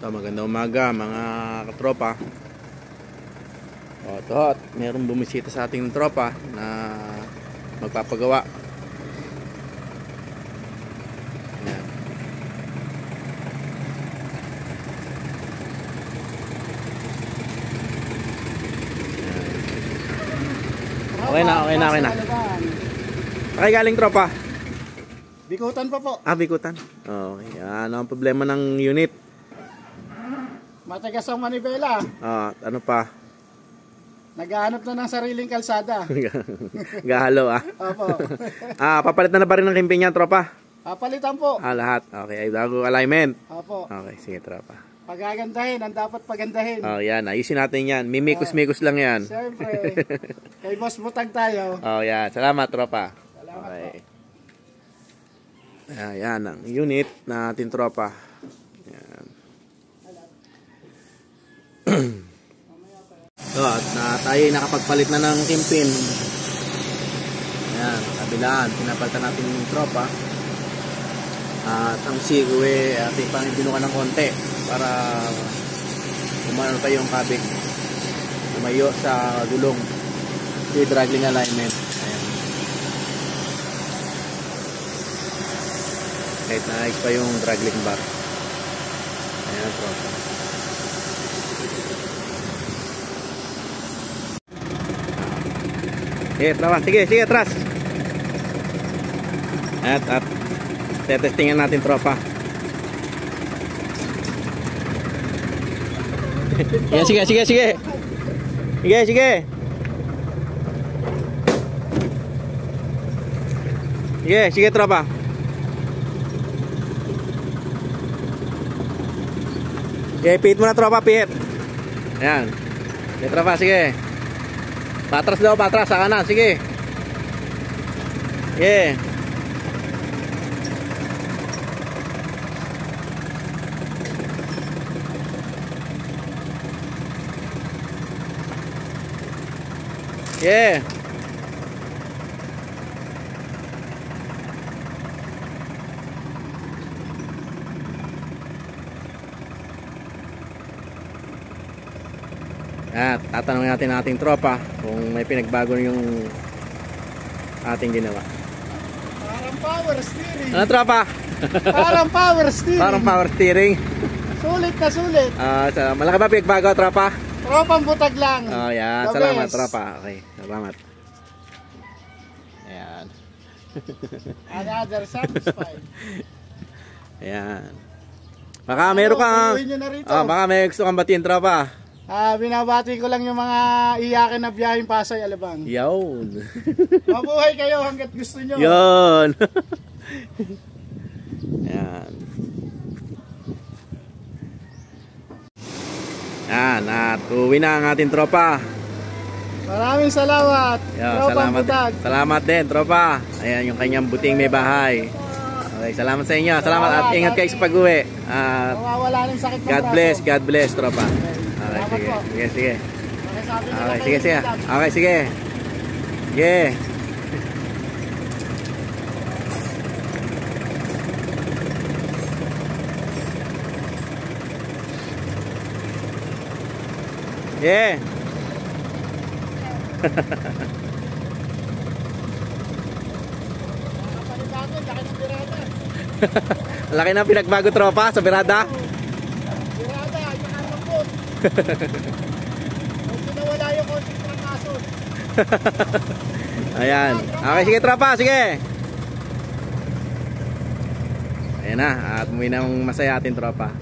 Magandang umaga mga katropa. Ito, mayroong bumisita sa ating tropa na magpapagawa. Ayan. Okay na. Okay, galing tropa. Bikutan pa po. Bikutan. Okay. Ano ang problema ng unit? Matagas ang manibela. Ano pa? Naghahanap na ng sariling kalsada. Gahalo Opo. Papalit na ba rin ng kimping niya, tropa? Papalitan po. Lahat. Okay, ay bago alignment. Opo. Okay, sige tropa. Pagagandahin, ang dapat pagandahin. Yan. Ayusin natin yan. Mimikos-mikos lang yan. Siyempre. Kay Boss Butag tayo. Yan. Salamat, tropa. Salamat okay. po. Yan ang unit natin, tropa. Yan. At tayo nakapagpalit na ng kimpin. Ayan, kabilaan. Pinapalitan natin yung tropa. At ang sigwe, ating pang binukan ng konti para umano pa yung kabig lumayo sa gulong. Yung dragging alignment. Ayan. Kahit naayos pa yung dragging bar. Ayan, tropa. Sige, atras. At tetestingan natin, tropa. Sige. Sige, tropa. Pihit mo na, tropa, pihit. Ayan. Sige, tropa, sige. Patras daw, sa kanan, sige. Yeah. Yeah. At tatanungin natin ating tropa kung may pinagbago yung ating ginawa. Parang power steering. Ano, tropa? Parang power steering. Parang power steering. Sulit na sulit. Malaki ba pinagbago, tropa? Tropang butag lang. Yan. The Salamat, best. tropa. Okay, salamat. Ayan. Another satisfied. Ayan. Baka meron kang baka may gusto kang batiin, tropa. Binabati ko lang yung mga iyakin na biyaheng Pasay, Alabang. Yun. Mabuhay kayo hanggat gusto nyo. Yun. Ayan. At uwi na ang ating tropa. Maraming salamat. Salamat din, tropa. Ayan yung kanyang buting may bahay. Okay, salamat sa inyo. Salamat at ingat kayo sa pag-uwi. Mawawala ng sakit ng braso. God bless, tropa. Okay, sige. Okay, sige. Yeah. Yeah. Laki na pinagbago, tropa, sa birada. Birada, yung arambot. Kung nawala yung konting trangkason. Ayan. Okay, sige, tropa, sige. Ayan na, at umuwi na masaya ating tropa.